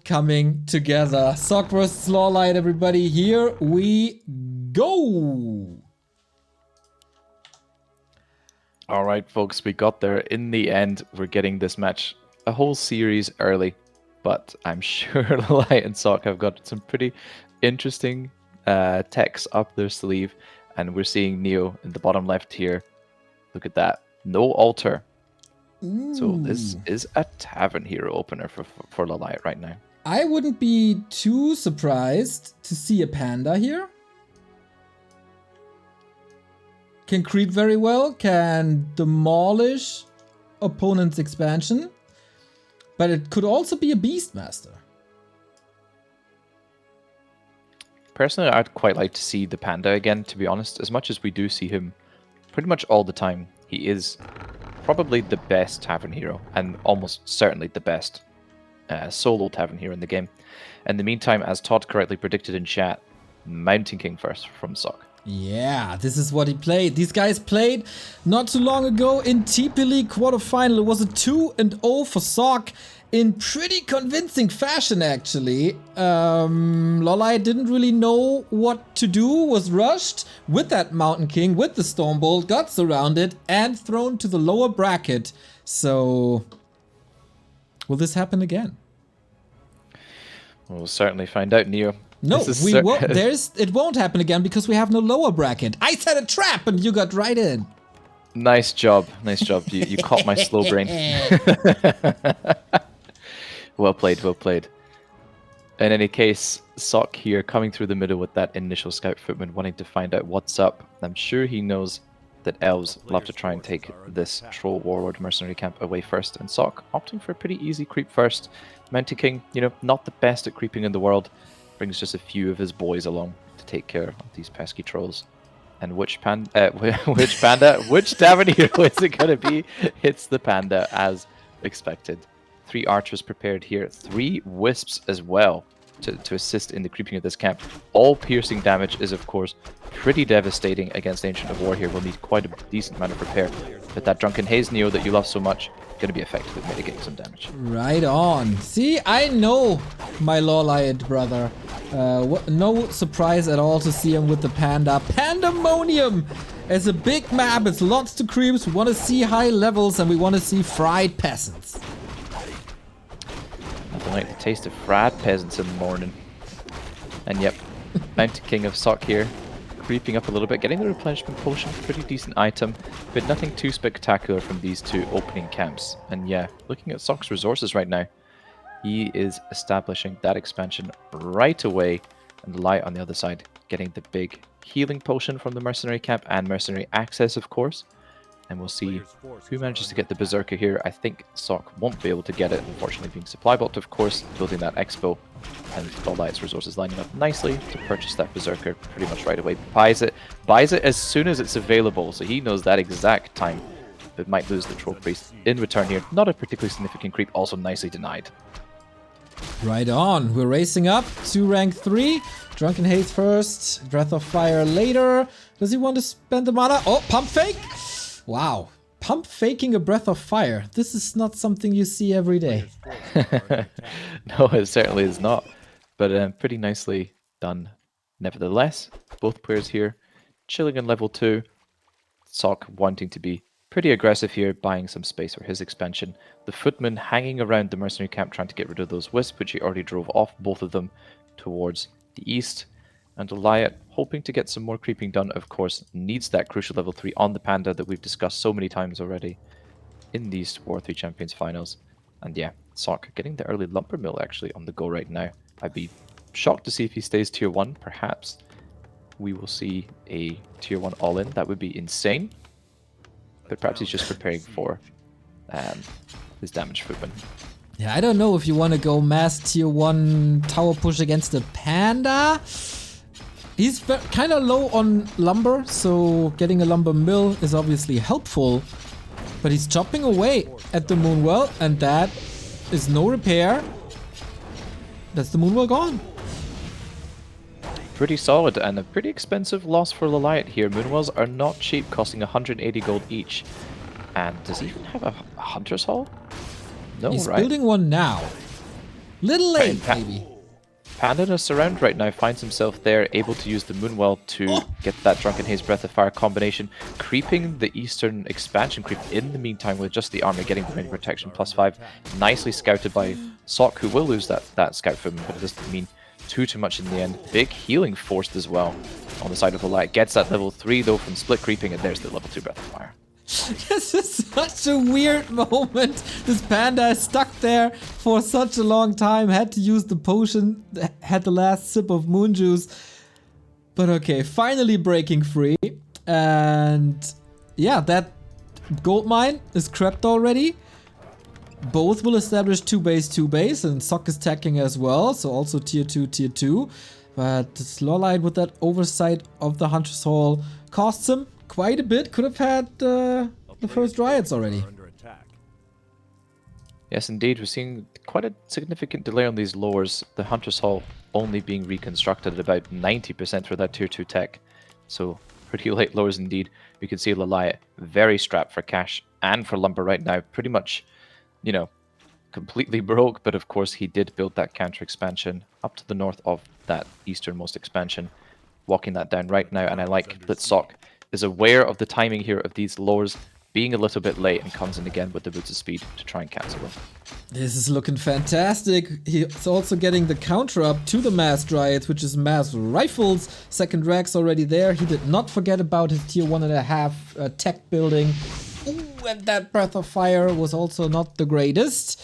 coming together. Sock vs LawLiet, everybody. Here we go. All right, folks, we got there in the end. We're getting this match a whole series early, but I'm sure LawLiet and Sock have got some pretty interesting techs up their sleeve, and we're seeing Neo in the bottom left here. Look at that, no altar. Ooh. So this is a Tavern Hero opener for LawLiet right now. I wouldn't be too surprised to see a Panda here. Can creep very well, can demolish opponent's expansion, but it could also be a Beastmaster. Personally, I'd quite like to see the Panda again, to be honest. As much as we do see him pretty much all the time, he is probably the best Tavern Hero, and almost certainly the best solo Tavern Hero in the game. In the meantime, as Todd correctly predicted in chat, Mountain King first from Sock. Yeah, this is what he played. These guys played not too long ago in TP League quarterfinal. It was a 2-0 for Sock in pretty convincing fashion, actually. LawLiet didn't really know what to do, was rushed with that Mountain King, with the Stormbolt, got surrounded and thrown to the lower bracket. So, will this happen again? We'll certainly find out, Neo. No, we won't. It won't happen again because we have no lower bracket. I set a trap and you got right in. Nice job. Nice job. You caught my slow brain. Well played, well played. In any case, Sock here coming through the middle with that initial scout footman wanting to find out what's up. I'm sure he knows that elves love to try and take this troll warlord mercenary camp away first, and Sock opting for a pretty easy creep first. Mountain King, you know, not the best at creeping in the world, brings just a few of his boys along to take care of these pesky trolls. And which panda, which Tavern Hero is it going to be? It's the Panda, as expected. 3 archers prepared here, 3 wisps as well to assist in the creeping of this camp. All piercing damage is, of course, pretty devastating against Ancient of War here. We'll need quite a decent amount of repair. But that Drunken Haze Neo that you love so much, going to be effective at mitigating some damage. Right on. See, I know my LawLiet brother. No surprise at all to see him with the Panda. Pandemonium! It's a big map, it's lots to creeps. We want to see high levels and we want to see fried peasants. Nothing like the taste of fried peasants in the morning. And yep, Mountain King of Sock here, creeping up a little bit, getting the replenishment potion, pretty decent item, but nothing too spectacular from these 2 opening camps. And yeah, looking at Sock's resources right now, he is establishing that expansion right away, and LawLiet on the other side, getting the big healing potion from the mercenary camp and mercenary access, of course. And we'll see who manages to get the Berserker here. I think Sock won't be able to get it, unfortunately being supply blocked, of course, building that Expo. And LawLiet's resources lining up nicely to purchase that Berserker pretty much right away. Buys it as soon as it's available, so he knows that exact time. But might lose the Troll Priest in return here. Not a particularly significant creep, also nicely denied. Right on. We're racing up to rank 3. Drunken Haze first, Breath of Fire later. Does he want to spend the mana? Oh, pump fake! Wow. Pump faking a Breath of Fire. This is not something you see every day. No, it certainly is not. But pretty nicely done. Nevertheless, both players here chilling in level 2. Sock wanting to be pretty aggressive here, buying some space for his expansion. The footman hanging around the mercenary camp trying to get rid of those wisps, which he already drove off, both of them, towards the east. And LawLiet, hoping to get some more creeping done, of course, needs that crucial level 3 on the Panda that we've discussed so many times already in these War3Champions finals. And yeah, Sock getting the early lumber mill actually on the go right now. I'd be shocked to see if he stays tier 1. Perhaps we will see a tier 1 all-in. That would be insane. But perhaps he's just preparing for his damage footman. Yeah, I don't know if you want to go mass tier 1 tower push against the Panda. He's kind of low on lumber, so getting a lumber mill is obviously helpful. But he's chopping away at the Moonwell, and that is no repair. That's the Moonwell gone. Pretty solid and a pretty expensive loss for LawLiet here. Moonwells are not cheap, costing 180 gold each. And does he even have a Hunter's Hall? No, He's right? building one now. Little late, maybe. Panda in a surround right now finds himself there, able to use the Moonwell to get that Drunken Haze Breath of Fire combination, creeping the Eastern expansion creep in the meantime with just the armor, getting the rain protection +5. Nicely scouted by Sok, who will lose that scout from him, but it doesn't mean too much in the end. Big healing forced as well on the side of LawLiet. Gets that level 3 though from split creeping, and there's the level 2 Breath of Fire. This is such a weird moment. This panda is stuck there for such a long time, had to use the potion, had the last sip of moon juice. But okay, finally breaking free. And yeah, that gold mine is crept already. Both will establish 2 base, and Sok is tacking as well, so also tier 2. But LawLiet with that oversight of the Hunter's Hall costs him quite a bit. Could have had the first riots already. Yes, indeed. We're seeing quite a significant delay on these lowers. The Hunter's Hall only being reconstructed at about 90% for that tier 2 tech. So pretty late lowers indeed. We can see LawLiet very strapped for cash and for lumber right now. Pretty much, you know, completely broke. But of course, he did build that counter expansion up to the north of that easternmost expansion. Walking that down right now. And I like that Sok is aware of the timing here of these lowers being a little bit late and comes in again with the boots of speed to try and cancel them. This is looking fantastic. He's also getting the counter up to the mass riots, which is mass rifles. Second rack's already there. He did not forget about his tier 1.5 tech building. Ooh, and that Breath of Fire was also not the greatest.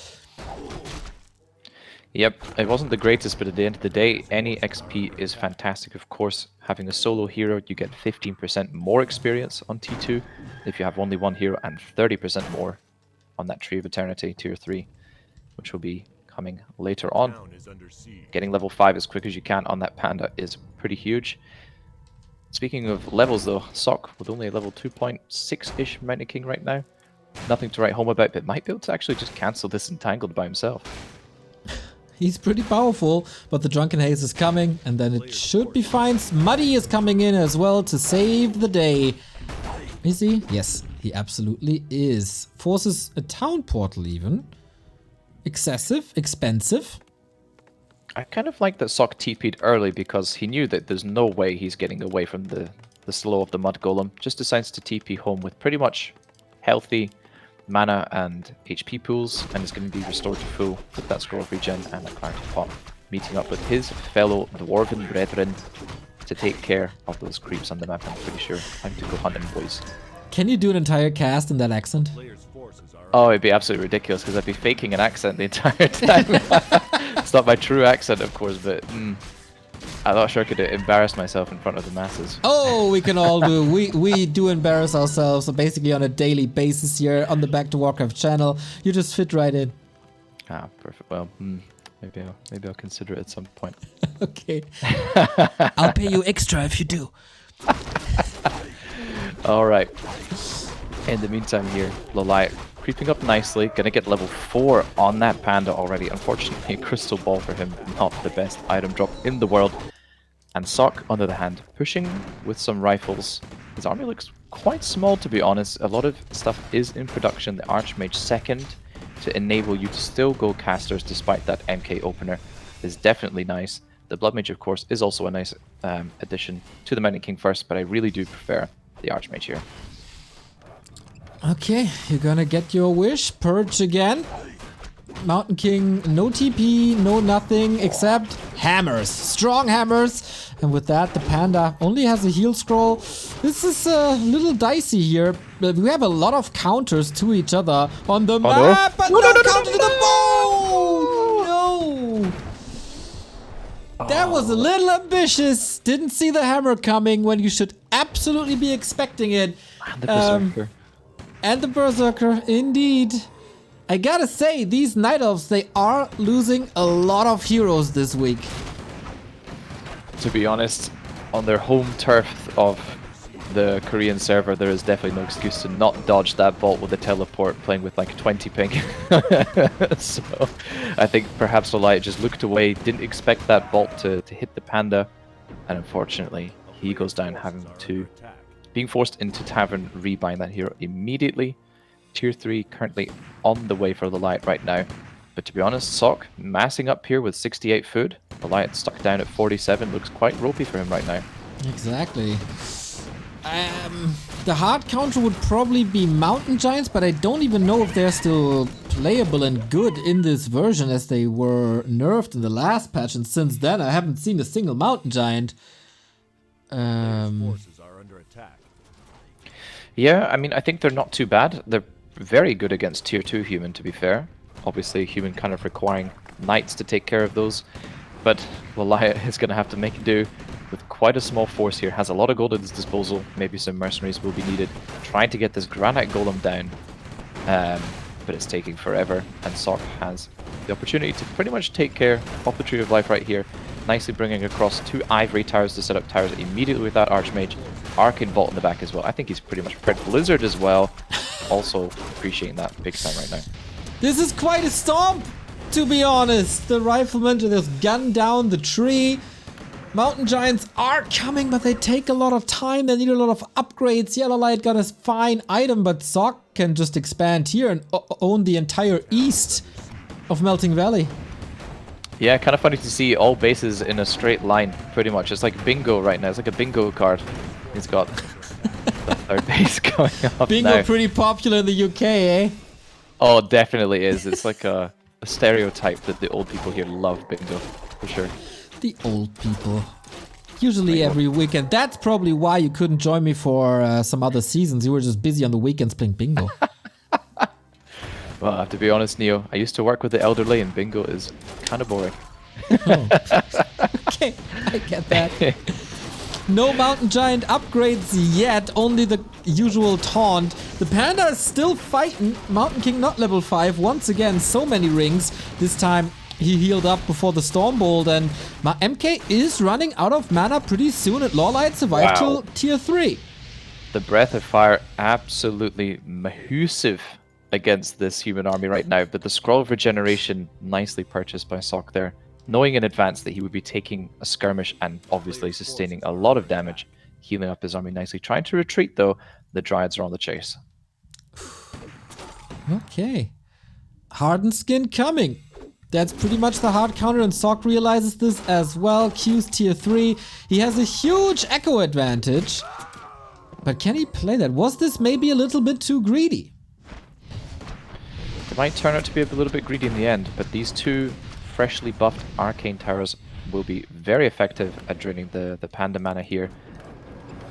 Yep, it wasn't the greatest, but at the end of the day, any XP is fantastic. Of course, having a solo hero, you get 15% more experience on T2 if you have only one hero, and 30% more on that Tree of Eternity, tier 3, which will be coming later on. Getting level 5 as quick as you can on that panda is pretty huge. Speaking of levels though, Sok with only a level 2.6-ish Mountain King right now. Nothing to write home about, but might be able to actually just cancel this Entangled by himself. He's pretty powerful, but the Drunken Haze is coming, and then it should be fine. Smuddy is coming in as well to save the day. Is he? Yes, he absolutely is. Forces a town portal even. Excessive, expensive. I kind of like that Sok TP'd early because he knew that there's no way he's getting away from the slow of the Mud Golem. Just decides to TP home with pretty much healthy mana and HP pools, and is going to be restored to full with that scroll of regen and a clarity pot, meeting up with his fellow dwarven brethren to take care of those creeps on the map. I'm pretty sure time to go hunting, boys. Can you do an entire cast in that accent? Oh, it'd be absolutely ridiculous because I'd be faking an accent the entire time. It's not my true accent, of course, but I'm not sure I could embarrass myself in front of the masses. Oh, we can all do. We do embarrass ourselves so basically on a daily basis here on the Back to Warcraft channel. You just fit right in. Ah, perfect. Well, maybe I'll consider it at some point. Okay. I'll pay you extra if you do. All right. In the meantime here, LawLiet creeping up nicely, gonna get level 4 on that panda already. Unfortunately, Crystal Ball for him, not the best item drop in the world. And Sok, on the other hand, pushing with some rifles. His army looks quite small, to be honest. A lot of stuff is in production. The Archmage second to enable you to still go casters despite that MK opener is definitely nice. The Bloodmage, of course, is also a nice addition to the Mountain King first, but I really do prefer the Archmage here. Okay, you're gonna get your wish. Purge again. Mountain King, no TP, no nothing except hammers. Strong hammers. And with that, the panda only has a heal scroll. This is a little dicey here. But we have a lot of counters to each other on the map. But no counter to the bow! No! That was a little ambitious. Didn't see the hammer coming when you should absolutely be expecting it. And the Berserker. And the Berserker, indeed. I gotta say, these Night Elves, they are losing a lot of heroes this week. To be honest, on their home turf of the Korean server, there is definitely no excuse to not dodge that bolt with a teleport playing with like 20 ping. So I think perhaps LawLiet just looked away, didn't expect that bolt to hit the panda, and unfortunately he goes down having to being forced into Tavern, rebind that hero immediately. Tier 3 currently on the way for LawLiet right now. But to be honest, Sock massing up here with 68 food. LawLiet stuck down at 47. Looks quite ropey for him right now. Exactly. The hard counter would probably be Mountain Giants, but I don't even know if they're still playable and good in this version, as they were nerfed in the last patch, and since then I haven't seen a single Mountain Giant. Yeah, I mean, I think they're not too bad. They're very good against tier 2 human, to be fair. Obviously, human kind of requiring knights to take care of those. But LawLiet is going to have to make do with quite a small force here. Has a lot of gold at his disposal. Maybe some mercenaries will be needed. Trying to get this granite golem down. But it's taking forever. And Sock has the opportunity to pretty much take care of the Tree of Life right here. Nicely bringing across 2 ivory towers to set up towers immediately with that Archmage. Arcane Vault in the back as well. I think he's pretty much prepared Blizzard as well. Also appreciating that big time right now. This is quite a stomp, to be honest. The Rifleman just gunned down the tree. Mountain Giants are coming, but they take a lot of time. They need a lot of upgrades. LawLiet got a fine item, but Sock can just expand here and own the entire east of Melting Valley. Yeah, kind of funny to see all bases in a straight line, pretty much. It's like bingo right now. It's like a bingo card. He's got the third base going up Bingo now. pretty popular in the UK, eh? Oh, definitely is. It's like a stereotype that the old people here love bingo, for sure. The old people. Usually every weekend. That's probably why you couldn't join me for some other seasons. You were just busy on the weekends playing bingo. Well, I have to be honest, Neo. I used to work with the elderly, and bingo is kind of boring. Oh. Okay, I get that. No Mountain Giant upgrades yet, only the usual taunt. The Panda is still fighting. Mountain King not level 5. Once again, so many rings. This time he healed up before the Stormbolt, and MK is running out of mana pretty soon, and LawLiet survived till tier 3. The Breath of Fire absolutely massive against this human army right now, but the Scroll of Regeneration nicely purchased by Sock there, knowing in advance that he would be taking a skirmish and obviously sustaining a lot of damage, healing up his army nicely. Trying to retreat though, the Dryads are on the chase. Okay. Hardened Skin coming. That's pretty much the hard counter, and Sock realizes this as well. Q's tier 3. He has a huge echo advantage. But can he play that? Was this maybe a little bit too greedy? It might turn out to be a little bit greedy in the end, but these 2 freshly buffed arcane towers will be very effective at draining the Panda mana here.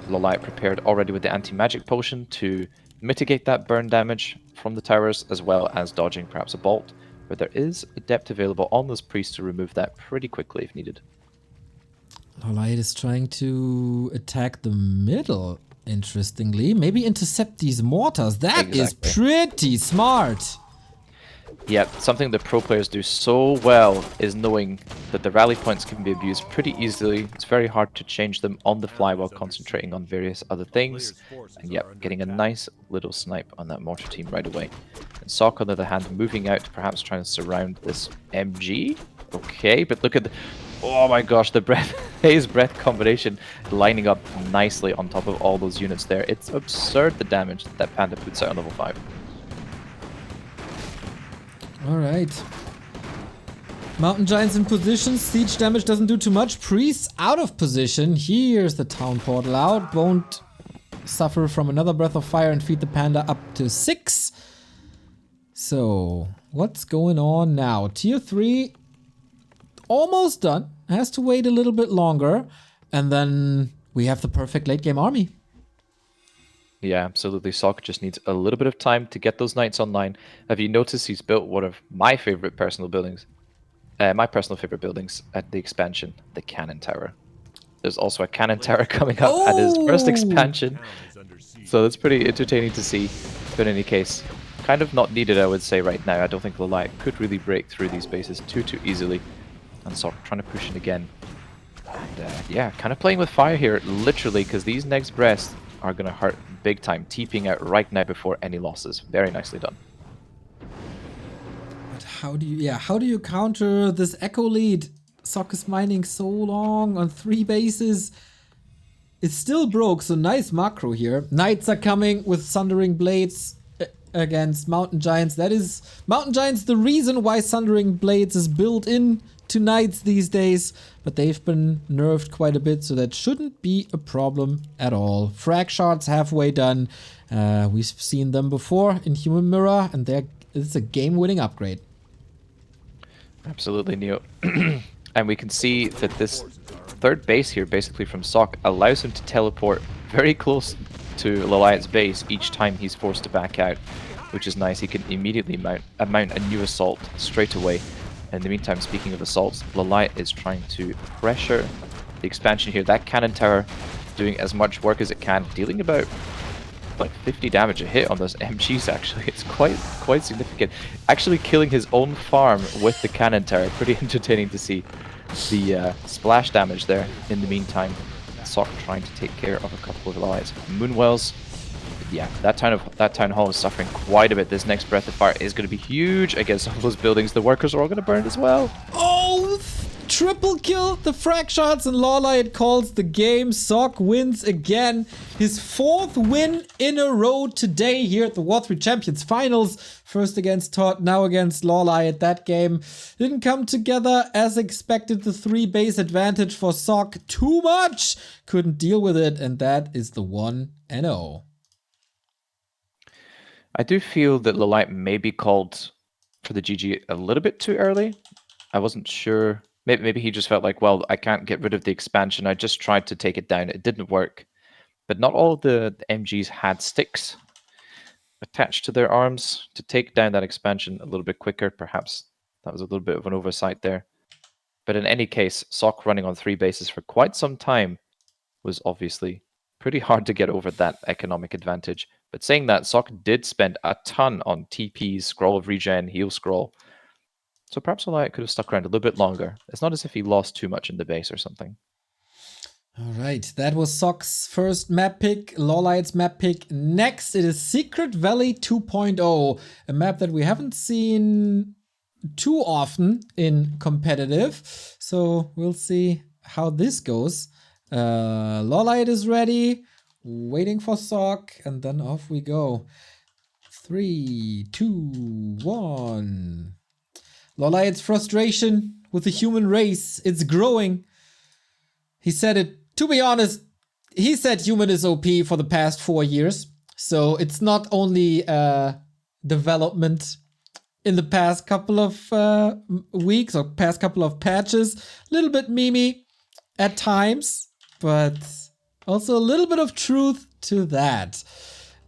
LawLiet prepared already with the anti-magic potion to mitigate that burn damage from the towers, as well as dodging perhaps a bolt, but there is Adept available on this priest to remove that pretty quickly if needed. LawLiet is trying to attack the middle, interestingly. Maybe intercept these mortars. That is pretty smart. Yeah, something that pro players do so well is knowing that the rally points can be abused pretty easily. It's very hard to change them on the fly while concentrating on various other things. And yep, getting a nice little snipe on that mortar team right away. And Sock, on the other hand, moving out, perhaps trying to surround this MG. Okay, but look at the... Oh my gosh, the haze breath combination lining up nicely on top of all those units there. It's absurd the damage that Panda puts out on level 5. Alright. Mountain Giants in position. Siege damage doesn't do too much. Priests out of position. Here's the town portal out. Won't suffer from another Breath of Fire and feed the Panda up to 6. So, what's going on now? Tier 3 almost done. Has to wait a little bit longer. And then we have the perfect late game army. Yeah, absolutely. Sock just needs a little bit of time to get those knights online. Have you noticed he's built one of my favorite personal buildings? My personal favorite buildings at the expansion, the Cannon Tower. There's also a Cannon Tower coming up at his first expansion. So that's pretty entertaining to see. But in any case, kind of not needed, I would say, right now. I don't think LawLiet could really break through these bases too easily. And Sock trying to push it again. And yeah, kind of playing with fire here, literally, because these next breaths are going to hurt big time, TPing out right now before any losses. Very nicely done. But how do you counter this echo lead? Sock is mining so long on 3 bases. It's still broke, so nice macro here. Knights are coming with Sundering Blades. against Mountain Giants. That is Mountain Giants the reason why Sundering Blades is built in to Knights these days, but they've been nerfed quite a bit, so that shouldn't be a problem at all. Frag shards halfway done. We've seen them before in Human Mirror, and it's a game-winning upgrade. Absolutely, Neo. And we can see that this third base here, basically from Sok, allows him to teleport very close to LawLiet's base each time he's forced to back out, which is nice. He can immediately mount a new assault straight away. In the meantime, speaking of assaults, LawLiet is trying to pressure the expansion here. That cannon tower doing as much work as it can, dealing about like 50 damage a hit on those MGs actually. It's quite significant. Actually killing his own farm with the cannon tower. Pretty entertaining to see the splash damage there. In the meantime, Sok trying to take care of a couple of LawLiet's Moonwells. Yeah, that town hall is suffering quite a bit. This next breath of fire is going to be huge against all those buildings. The workers are all going to burn as well. Oh, triple kill, the frag shots, and LawLiet calls the game. Sok wins again. His 4th win in a row today here at the W3Champions finals. First against Todd, now against LawLiet. That game didn't come together as expected. The 3 base advantage for Sok, too much. Couldn't deal with it, and that is the 1-0. I do feel that LawLiet may be called for the GG a little bit too early. I wasn't sure. Maybe he just felt like, well, I can't get rid of the expansion. I just tried to take it down. It didn't work. But not all of the MGs had sticks attached to their arms to take down that expansion a little bit quicker. Perhaps that was a little bit of an oversight there. But in any case, Sok running on 3 bases for quite some time was obviously pretty hard to get over that economic advantage. But saying that, Sok did spend a ton on TPs, Scroll of Regen, Heal Scroll. So perhaps LawLiet could have stuck around a little bit longer. It's not as if he lost too much in the base or something. All right, that was Sok's first map pick, LawLiet's map pick. Next, it is Secret Valley 2.0, a map that we haven't seen too often in competitive. So we'll see how this goes. LawLiet is ready, waiting for Sok, and then off we go. 3, 2, 1. LawLiet's frustration with the human race, it's growing. He said it, to be honest, he said human is OP for the past 4 years. So it's not only development in the past couple of weeks or past couple of patches. A little bit memey at times, but also a little bit of truth to that.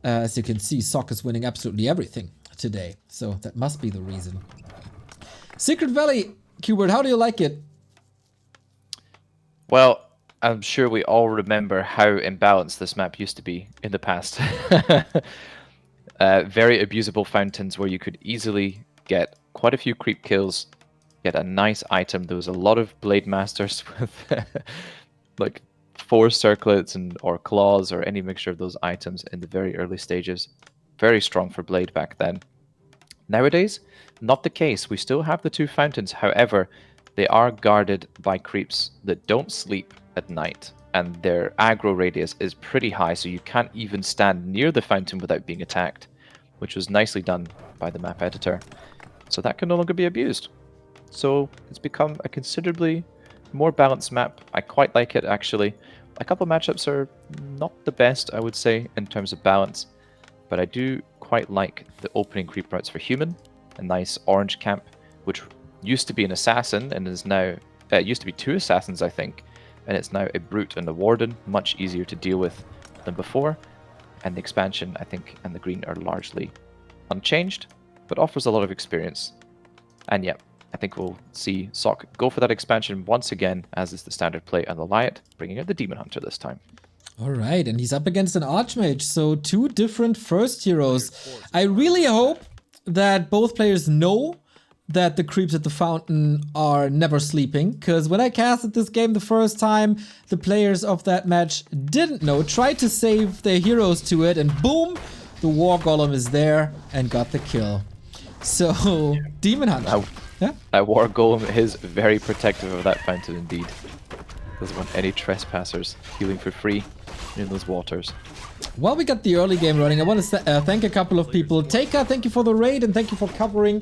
As you can see, Sok is winning absolutely everything today. So that must be the reason. Secret Valley, Quberte, how do you like it? Well, I'm sure we all remember how imbalanced this map used to be in the past. Very abusable fountains where you could easily get quite a few creep kills, get a nice item. There was a lot of Blade Masters with like 4 circlets or claws or any mixture of those items in the very early stages. Very strong for Blade back then. Nowadays, not the case. We still have the 2 fountains. However, they are guarded by creeps that don't sleep at night, and their aggro radius is pretty high, so you can't even stand near the fountain without being attacked, which was nicely done by the map editor. So that can no longer be abused. So it's become a considerably more balanced map. I quite like it, actually. A couple matchups are not the best, I would say, in terms of balance, but I do quite like the opening creep routes for human. A nice orange camp, which used to be an assassin and is now, it used to be 2 assassins, I think, and it's now a brute and a warden, much easier to deal with than before. And the expansion, I think, and the green are largely unchanged, but offers a lot of experience. And yeah, I think we'll see Sok go for that expansion once again, as is the standard play on LawLiet, bringing out the Demon Hunter this time. All right, and he's up against an Archmage, so 2 different first heroes. I really hope that both players know that the creeps at the fountain are never sleeping, because when I casted this game the first time, the players of that match didn't know, tried to save their heroes to it, and boom, the War Golem is there and got the kill. So, Demon Hunter. That War Golem is very protective of that fountain indeed. Doesn't want any trespassers healing for free in those waters. Well, we got the early game running. I want to thank a couple of people. Taker, thank you for the raid and thank you for covering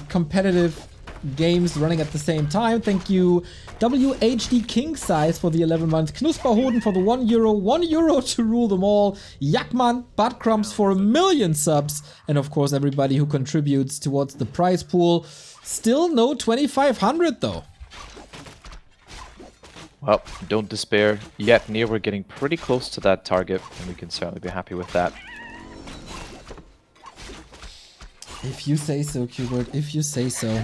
competitive games running at the same time. Thank you WHD King Size for the 11 months. Knusperhoden for the €1. €1 to rule them all. Jakman, Buttcrumbs for 1,000,000 subs. And of course everybody who contributes towards the prize pool. Still no 2,500 though. Well, don't despair yet, Near. We're getting pretty close to that target, and we can certainly be happy with that. If you say so, Quberte, if you say so.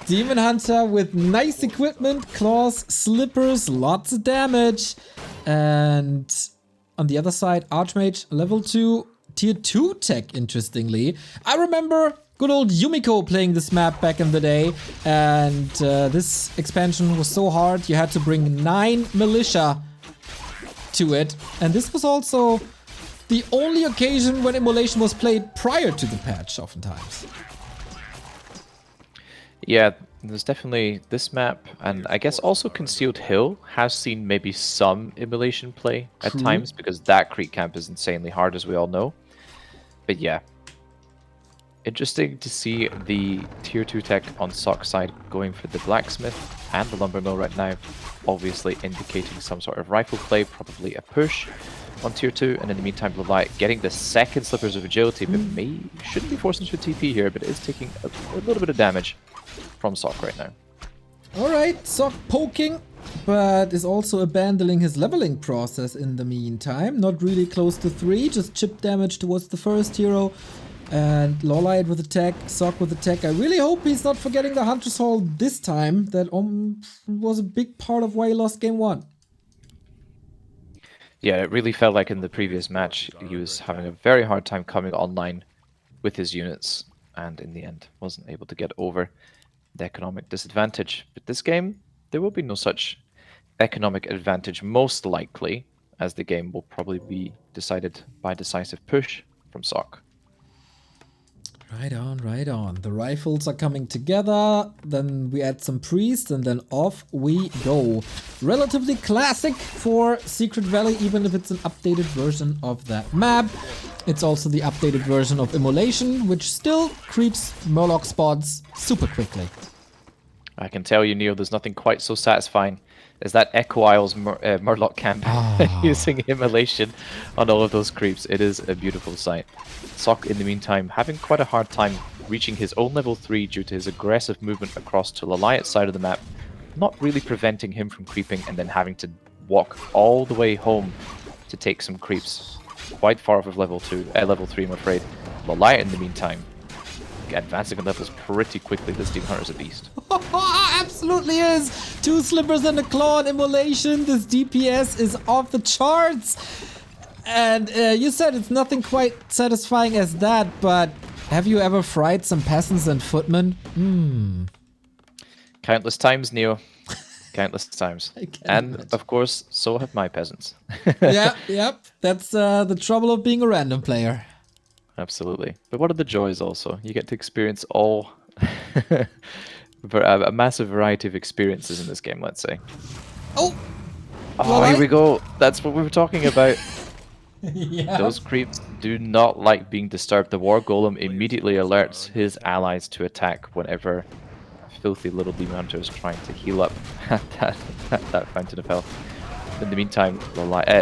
Demon Hunter with nice equipment, claws, slippers, lots of damage. And on the other side, Archmage, level 2, tier 2 tech, interestingly. I remember good old Yumiko playing this map back in the day, and this expansion was so hard you had to bring 9 militia to it, and this was also the only occasion when Immolation was played prior to the patch, oftentimes. Yeah, there's definitely this map, and I guess also Concealed Hill has seen maybe some Immolation play at times, because that creep camp is insanely hard, as we all know. But yeah, interesting to see the tier 2 tech on Sock's side going for the blacksmith and the lumber mill right now, obviously indicating some sort of rifle play, probably a push on tier 2, and in the meantime LawLiet getting the second slippers of agility, but shouldn't be forced into a TP here, but is taking a little bit of damage from Sock right now. Alright, Sock poking, but is also abandoning his leveling process in the meantime. Not really close to 3, just chip damage towards the first hero. And LawLiet with attack, Sock with attack. I really hope he's not forgetting the Hunter's Hall this time. That was a big part of why he lost game 1. Yeah, it really felt like in the previous match he was having a very hard time coming online with his units, and in the end wasn't able to get over the economic disadvantage. But this game, there will be no such economic advantage, most likely, as the game will probably be decided by decisive push from Sock. Right on, right on. The rifles are coming together, then we add some priests, and then off we go. Relatively classic for Secret Valley, even if it's an updated version of that map. It's also the updated version of Immolation, which still creeps Murloc spots super quickly. I can tell you, Neil, there's nothing quite so satisfying as that Echo Isles Murloc camp using Immolation on all of those creeps. It is a beautiful sight. Sock, in the meantime, having quite a hard time reaching his own level 3 due to his aggressive movement across to LawLiet's side of the map, not really preventing him from creeping and then having to walk all the way home to take some creeps quite far off of level 3, I'm afraid. LawLiet, in the meantime, advancing on levels pretty quickly. This Demon Hunter is a beast. Absolutely is! 2 slippers and a claw and Immolation. This DPS is off the charts. And you said it's nothing quite satisfying as that, but have you ever fried some peasants and footmen? Countless times, Neo. Countless times. And imagine. Of course, so have my peasants. Yep. That's the trouble of being a random player. Absolutely. But what are the joys also? You get to experience all a massive variety of experiences in this game, let's say. Oh, here we go. That's what we were talking about. Yeah. Those creeps do not like being disturbed. The War Golem immediately alerts his allies to attack whenever filthy little Demon Hunter is trying to heal up at that Fountain of Health. In the meantime,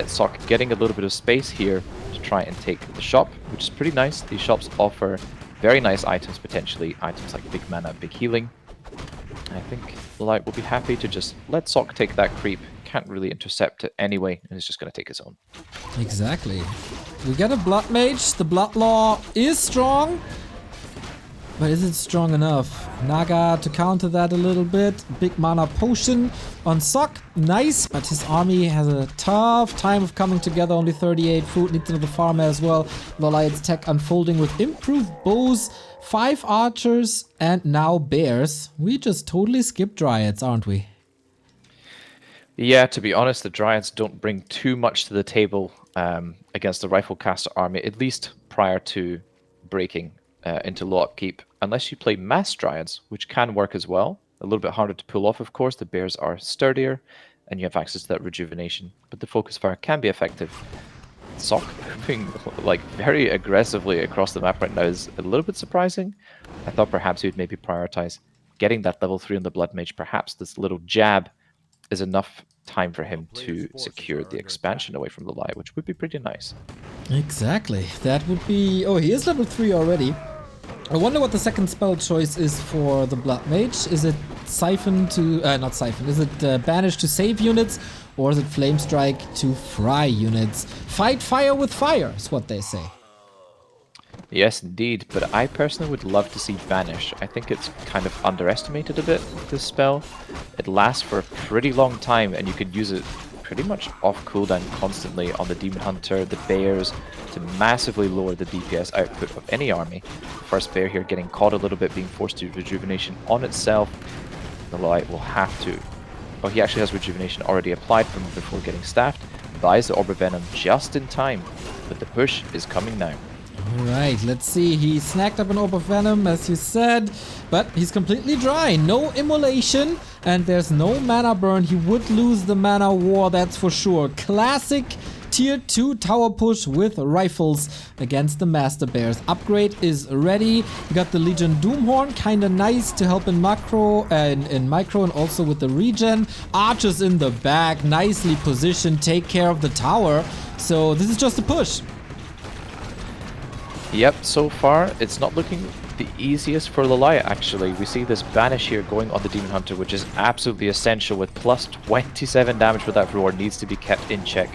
Sock getting a little bit of space here to try and take the shop, which is pretty nice. These shops offer very nice items, potentially items like big mana, big healing. I think LawLiet will be happy to just let Sock take that creep. Can't really intercept it anyway, and is just going to take his own. Exactly. We get a Blood Mage. The Blood Law is strong, but is it strong enough? Naga to counter that a little bit. Big mana potion on Sock. Nice, but his army has a tough time of coming together. Only 38 food. Needs another farmer as well. LawLiet's tech unfolding with improved bows, 5 archers, and now bears. We just totally skipped dryads, aren't we? Yeah, to be honest, the Dryads don't bring too much to the table against the Riflecaster army, at least prior to breaking into low upkeep, unless you play Mass Dryads, which can work as well. A little bit harder to pull off, of course. The Bears are sturdier, and you have access to that rejuvenation. But the focus fire can be effective. Sock moving like very aggressively across the map right now is a little bit surprising. I thought perhaps he would maybe prioritize getting that level 3 on the Blood Mage. Perhaps this little jab is enough time for him to secure the expansion away from LawLiet, which would be pretty nice. Exactly. That would be... Oh, he is level 3 already. I wonder what the second spell choice is for the Blood Mage. Is it Siphon to... not Siphon. Is it Banish to save units? Or is it Flame Strike to fry units? Fight fire with fire is what they say. Yes, indeed. But I personally would love to see Banish. I think it's kind of underestimated a bit, this spell. It lasts for a pretty long time, and you can use it pretty much off cooldown constantly on the Demon Hunter, the Bears, to massively lower the DPS output of any army. The first Bear here getting caught a little bit, being forced to Rejuvenation on itself. The LawLiet will have to... Oh, he actually has Rejuvenation already applied from before getting staffed. Buys the Orb of Venom just in time, but the push is coming now. Alright, let's see. He snagged up an Orb of Venom, as you said, but he's completely dry. No Immolation, and there's no mana burn. He would lose the mana war, that's for sure. Classic tier 2 tower push with rifles against the Master Bears. Upgrade is ready. We got the Legion Doomhorn, kinda nice to help in macro in micro, and also with the regen. Archers in the back, nicely positioned, take care of the tower. So this is just a push. Yep, so far it's not looking the easiest for LawLiet actually. We see this Banish here going on the Demon Hunter, which is absolutely essential with plus 27 damage for that roar. Needs to be kept in check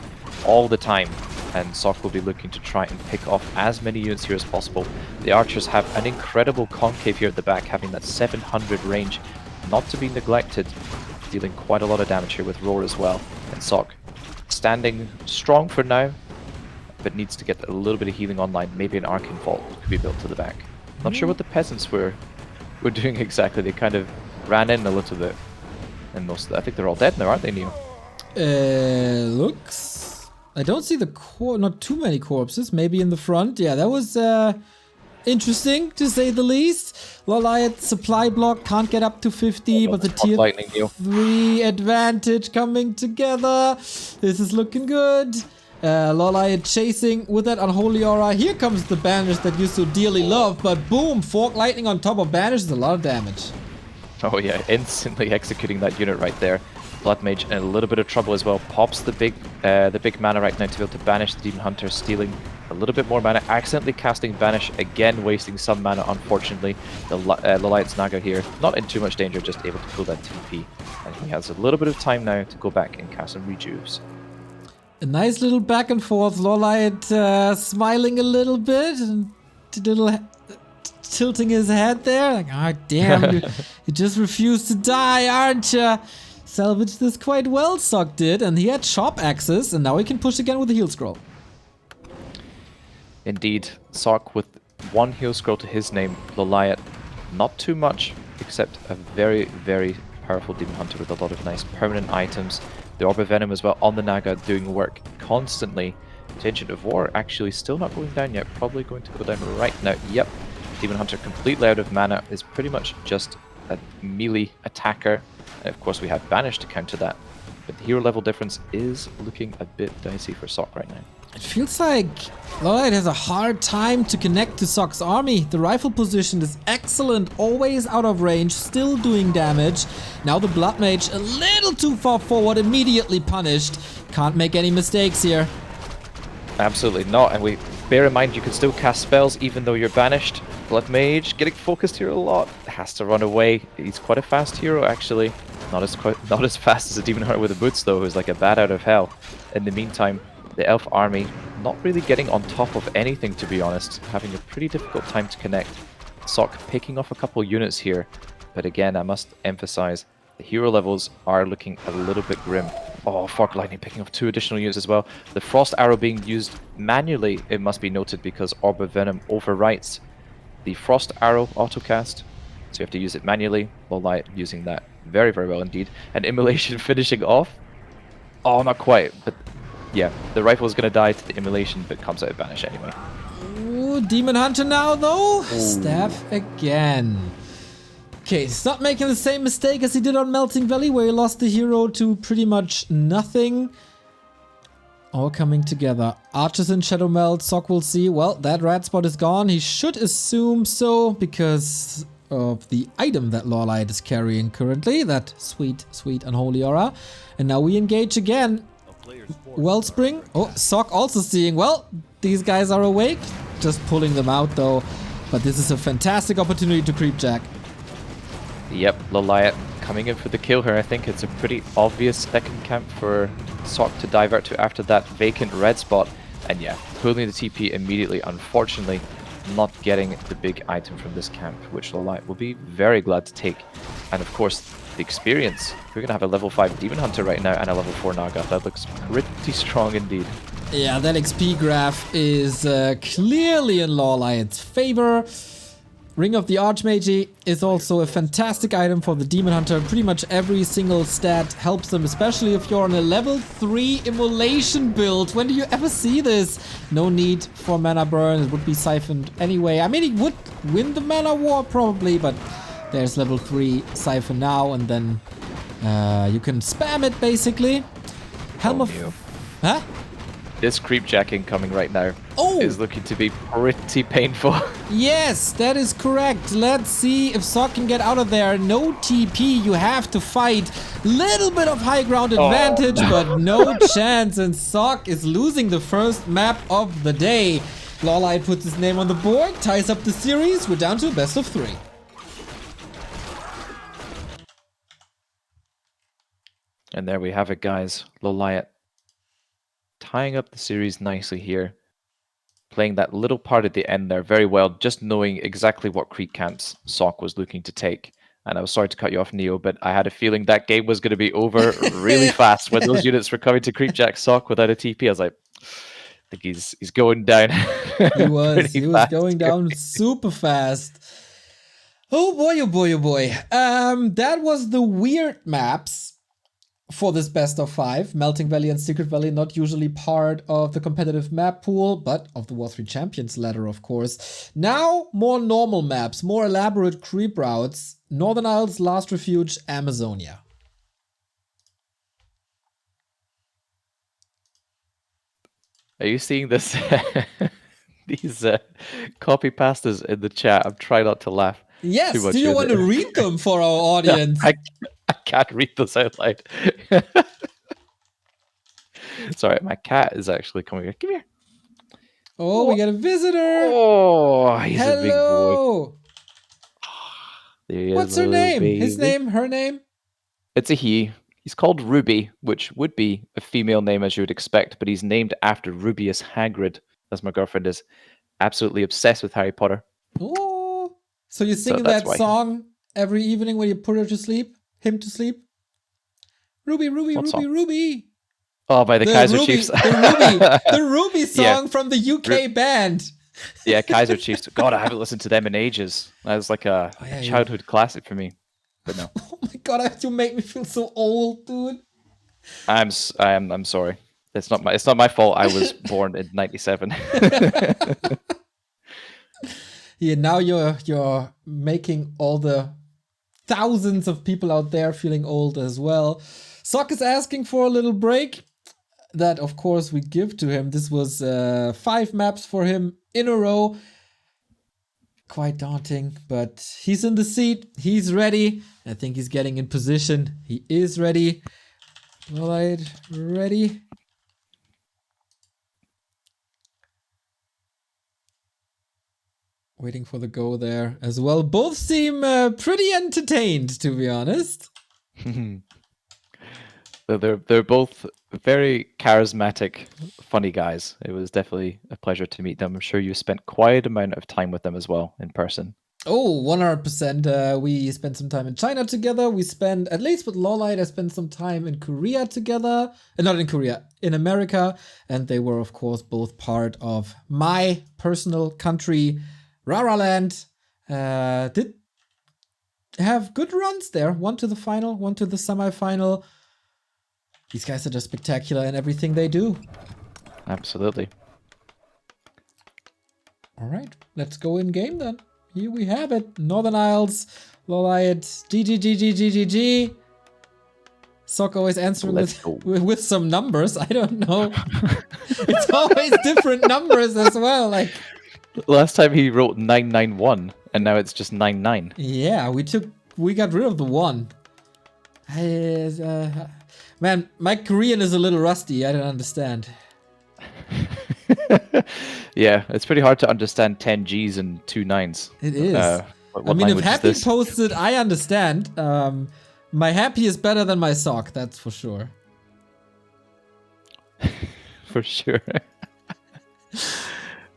all the time. And Sock will be looking to try and pick off as many units here as possible. The archers have an incredible concave here at the back, having that 700 range, not to be neglected, dealing quite a lot of damage here with roar as well. And Sock standing strong for now, but needs to get a little bit of healing online. Maybe an Arcane Vault could be built to the back. Not sure what the peasants were doing exactly. They kind of ran in a little bit. And most, I think they're all dead now, aren't they, Neo? Looks... I don't see the not too many corpses. Maybe in the front. Yeah, that was interesting, to say the least. LawLiet supply block can't get up to 50, but the tier 3 advantage coming together. This is looking good. LawLiet chasing with that Unholy Aura. Here comes the Banish that you so dearly love, but boom, Fork Lightning on top of Banish is a lot of damage. Oh yeah, instantly executing that unit right there. Blood Mage in a little bit of trouble as well. Pops the big mana right now to be able to banish the Demon Hunter, stealing a little bit more mana. Accidentally casting Banish again, wasting some mana unfortunately. The LawLiet's Naga here, not in too much danger, just able to pull that TP. And he has a little bit of time now to go back and cast some rejuves. A nice little back and forth. LawLiet smiling a little bit and tilting his head there. Like, ah, oh, damn, you just refused to die, aren't you? Salvaged this quite well, Sock did, and he had sharp axes, and now he can push again with the heal scroll. Indeed, Sock with one heal scroll to his name. LawLiet, not too much, except a very, very powerful Demon Hunter with a lot of nice permanent items. The Orb of Venom as well on the Naga, doing work constantly. Tension of War actually still not going down yet, probably going to go down right now. Yep, Demon Hunter completely out of mana, is pretty much just a melee attacker. And of course we have Banish to counter that. But the hero level difference is looking a bit dicey for Sock right now. It feels like LawLiet has a hard time to connect to Sock's army. The rifle position is excellent, always out of range, still doing damage. Now the Blood Mage a little too far forward, immediately punished. Can't make any mistakes here. Absolutely not, and we bear in mind you can still cast spells even though you're banished. Blood Mage getting focused here a lot, has to run away. He's quite a fast hero actually. Not as fast as a Demon Hunter with the boots though, who's like a bat out of hell. In the meantime, the Elf army not really getting on top of anything, to be honest, having a pretty difficult time to connect. Sock picking off a couple units here, but again I must emphasize the hero levels are looking a little bit grim. Oh, Fork Lightning picking up 2 additional units as well. The Frost Arrow being used manually, it must be noted, because Orb of Venom overwrites the Frost Arrow autocast, so you have to use it manually. LawLiet using that very, very well indeed. And Immolation finishing off. Oh, not quite, but yeah, the rifle is going to die to the Immolation, but comes out of Banish anyway. Ooh, Demon Hunter now though. Ooh. Staff again. Okay, he's not making the same mistake as he did on Melting Valley, where he lost the hero to pretty much nothing. All coming together. Archers in Shadow Melt. Sock will see. Well, that red spot is gone. He should assume so because of the item that LawLiet is carrying currently. That sweet, sweet Unholy Aura. And now we engage again. Wellspring. Oh, Sock also seeing. Well, these guys are awake. Just pulling them out though. But this is a fantastic opportunity to creep Jack. Yep, LawLiet coming in for the kill here. I think it's a pretty obvious second camp for Sock to divert to after that vacant red spot. And yeah, pulling the TP immediately. Unfortunately, not getting the big item from this camp, which LawLiet will be very glad to take. And of course, the experience. We're going to have a level 5 Demon Hunter right now and a level 4 Naga. That looks pretty strong indeed. Yeah, that XP graph is clearly in LawLiet's favor. Ring of the Archmage is also a fantastic item for the Demon Hunter. Pretty much every single stat helps them, especially if you're on a level 3 Immolation build. When do you ever see this? No need for mana burn. It would be siphoned anyway. I mean, he would win the mana war probably, but there's level 3 siphon now, and then you can spam it basically. Helm of... Huh? This creep jacking coming right now is looking to be pretty painful. Yes, that is correct. Let's see if Sock can get out of there. No TP, you have to fight. Little bit of high ground advantage, but no chance. And Sock is losing the first map of the day. LawLiet puts his name on the board, ties up the series. We're down to a best of 3. And there we have it, guys. LawLiet tying up the series nicely here. Playing that little part at the end there very well, just knowing exactly what creep camps Sock was looking to take. And I was sorry to cut you off, Neo, but I had a feeling that game was going to be over really fast when those units were coming to creep jack Sock without a TP. I was like, I think he's going down. He was going down super fast. Oh boy, oh boy, oh boy. That was the weird maps for this best of 5. Melting Valley and Secret Valley not usually part of the competitive map pool, but of the W3Champions ladder, of course. Now, more normal maps, more elaborate creep routes. Northern Isles, Last Refuge, Amazonia. Are you seeing this? These copy pastas in the chat. I'm trying not to laugh. Yes, do you want to read them for our audience? I can't read those out loud. Sorry, my cat is actually coming here. Come here. Oh, we got a visitor. Oh, he's a big boy. Hello. What's her name? Baby. His name? Her name? It's a he. He's called Ruby, which would be a female name as you would expect, but he's named after Rubius Hagrid, as my girlfriend is absolutely obsessed with Harry Potter. Oh, so you're singing that song every evening when you put her to sleep? Him to sleep? Ruby, Ruby, What Ruby, song? Ruby. Oh, by the Kaiser Chiefs. The Ruby song from the UK band. Yeah, Kaiser Chiefs. God, I haven't listened to them in ages. That was like a childhood classic for me. But no. Oh my god, you make me feel so old, dude. I'm sorry. It's not my fault. I was born in '97. Yeah, now you're making all the thousands of people out there feeling old as well. Sock is asking for a little break. That, of course, we give to him. This was 5 maps for him in a row. Quite daunting, but he's in the seat. He's ready. I think he's getting in position. He is ready. All right, ready. Waiting for the go there as well. Both seem pretty entertained, to be honest. They're both very charismatic, funny guys. It was definitely a pleasure to meet them. I'm sure you spent quite an amount of time with them as well in person. Oh, 100%. We spent some time in China together. We spent, at least with LawLiet, I spent some time in Korea together. Not in Korea, in America. And they were, of course, both part of my personal country, Raraland. Did have good runs there. One to the final, one to the semi-final. These guys are just spectacular in everything they do. Absolutely. All right, let's go in game then. Here we have it. Northern Isles, LawLiet, GG. Sock always answering with some numbers. I don't know. It's always different numbers as well. Like last time he wrote 991, and now it's just 99. Yeah, we got rid of the 1. Man, my Korean is a little rusty. I don't understand. Yeah, it's pretty hard to understand 10 G's and 2 9s. It is. What I mean, if language is Happy this? posted, I understand. My Happy is better than my Sock, that's for sure. For sure.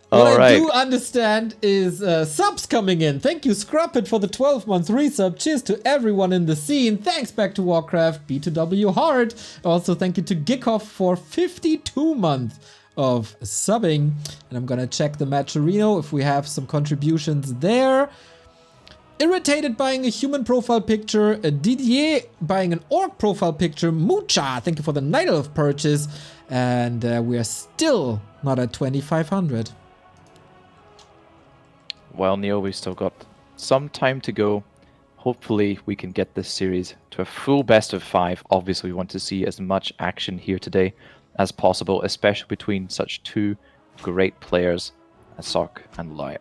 What All I right. do understand is subs coming in. Thank you, Scruppet, for the 12-month resub. Cheers to everyone in the scene. Thanks back to Warcraft, B2W Hard. Also, thank you to Gickoff for 52 months of subbing. And I'm gonna check the Matcherino if we have some contributions there. Irritated buying a human profile picture. Didier buying an orc profile picture. Mucha, thank you for the Night Elf purchase. And we are still not at 2,500. Well, Neo, we've still got some time to go. Hopefully, we can get this series to a full best of 5. Obviously, we want to see as much action here today as possible, especially between such 2 great players as Sock and LawLiet.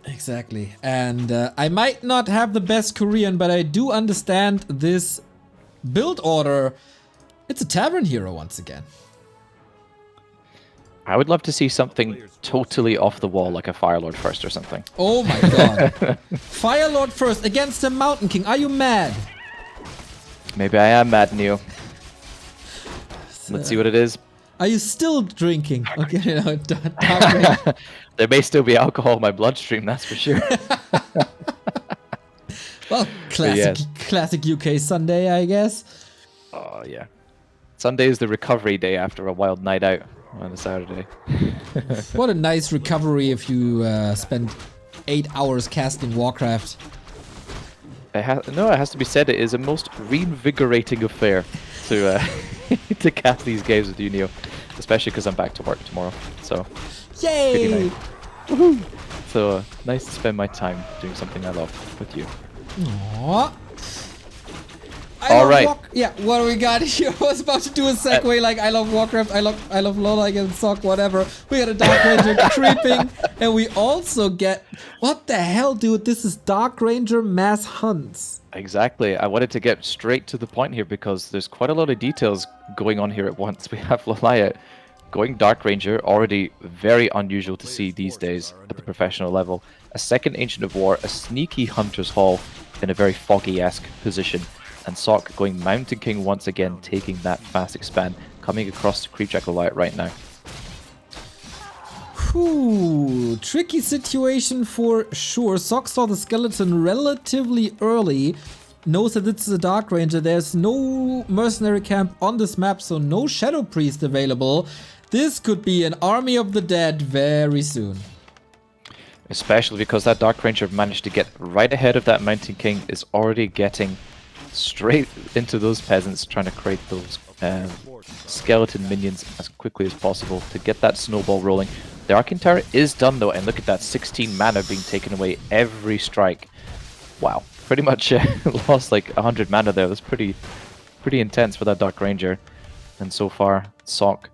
Exactly. And I might not have the best Korean, but I do understand this build order. It's a Tavern Hero once again. I would love to see something totally off the wall, like a Firelord first or something. Oh my god. Firelord first against a Mountain King. Are you mad? Maybe I am mad, Neo. Let's see what it is. Are you still drinking? Okay, no, dark. There may still be alcohol in my bloodstream, that's for sure. Well, classic UK Sunday, I guess. Oh, yeah. Sunday is the recovery day after a wild night out on a Saturday. What a nice recovery if you spend 8 hours casting Warcraft. It has to be said, it is a most reinvigorating affair to to cast these games with you, Neo. Especially because I'm back to work tomorrow. So, yay! Pretty nice. Woohoo! So, nice to spend my time doing something I love with you. Aww. All right. Yeah, what do we got here? I was about to do a segue like I love Warcraft, I love LawLiet and Sock, whatever. We got a Dark Ranger creeping, and we also get... What the hell, dude? This is Dark Ranger mass hunts. Exactly. I wanted to get straight to the point here because there's quite a lot of details going on here at once. We have LawLiet going Dark Ranger, already very unusual to see these days at the professional level. A second Ancient of War, a sneaky Hunter's Hall in a very foggy-esque position. And Sock going Mountain King once again, taking that fast expand, coming across to Creepjack LawLiet right now. Whew, tricky situation for sure. Sock saw the skeleton relatively early, knows that it's a Dark Ranger. There's no mercenary camp on this map, so no Shadow Priest available. This could be an army of the dead very soon. Especially because that Dark Ranger managed to get right ahead of that Mountain King, is already getting straight into those peasants, trying to create those skeleton minions as quickly as possible to get that snowball rolling. The Arcane Tower is done though, and look at that 16 mana being taken away every strike. Wow, pretty much lost like 100 mana there. That's pretty intense for that Dark Ranger. And so far, Sock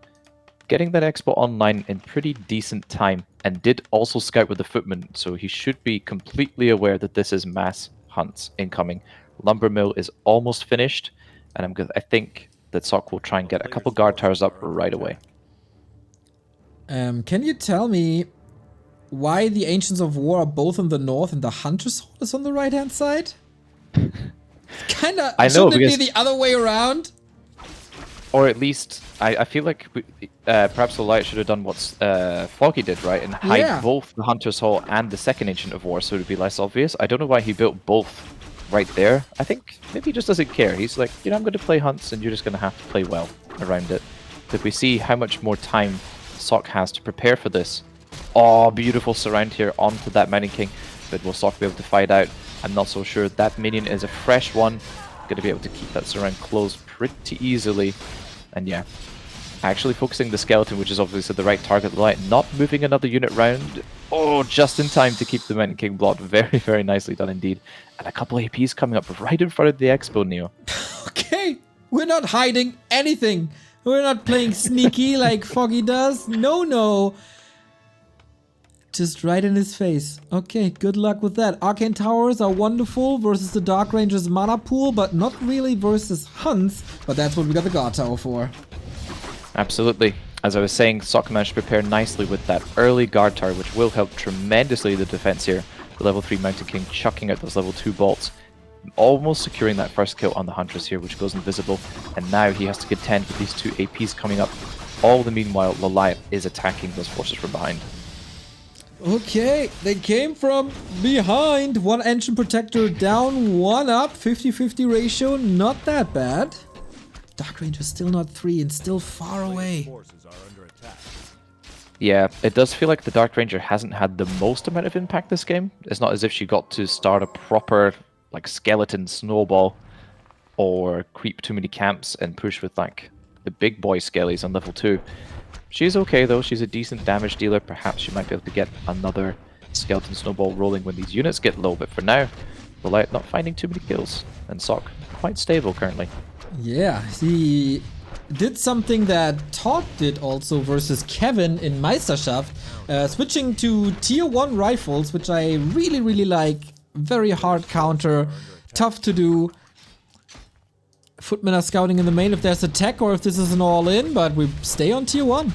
getting that expo online in pretty decent time, and did also scout with the footman, so he should be completely aware that this is mass hunts incoming. Lumber Mill is almost finished, and I think that Sock will try and get a couple guard towers up right away. Can you tell me why the Ancients of War are both in the north and the Hunter's Hall is on the right-hand side? Kinda, shouldn't it be the other way around? Or at least, I feel like perhaps LawLiet should have done what Foggy did, right? And hide both the Hunter's Hall and the second Ancient of War so it would be less obvious. I don't know why he built both right there. I think maybe he just doesn't care. He's like, you know, I'm going to play hunts and you're just going to have to play well around it. If we see how much more time Sock has to prepare for this. Oh, beautiful surround here onto that Mountain King. But will Sock be able to fight out? I'm not so sure. That minion is a fresh one. Going to be able to keep that surround closed pretty easily. And yeah, Actually focusing the skeleton, which is obviously the right target, LawLiet not moving another unit round. Oh, just in time to keep the Mountain King blocked. Very, very nicely done indeed. And a couple of APs coming up right in front of the Expo, Neo. Okay, we're not hiding anything. We're not playing sneaky like Foggy does. No, no. Just right in his face. Okay, good luck with that. Arcane Towers are wonderful versus the Dark Ranger's mana pool, but not really versus Hunts. But that's what we got the Guard Tower for. Absolutely. As I was saying, Sok managed to prepare nicely with that early guard tower, which will help tremendously the defense here. The level 3 Mountain King chucking out those level 2 bolts, almost securing that first kill on the Huntress here, which goes invisible. And now he has to contend with these 2 APs coming up. All the meanwhile, LawLiet is attacking those forces from behind. Okay, they came from behind. 1 Ancient Protector down, 1 up. 50-50 ratio, not that bad. Dark Ranger still not 3 and still far away. Yeah, it does feel like the Dark Ranger hasn't had the most amount of impact this game. It's not as if she got to start a proper like skeleton snowball or creep too many camps and push with like the big boy skellies on level 2. She's okay though, she's a decent damage dealer. Perhaps she might be able to get another skeleton snowball rolling when these units get low, but for now, LawLiet not finding too many kills, and Sok quite stable currently. Yeah, he did something that Todd did also versus Kevin in Meisterschaft, switching to tier 1 rifles, which I really, really like. Very hard counter, tough to do. Footmen are scouting in the main if there's a tech or if this is an all-in, but we stay on tier 1.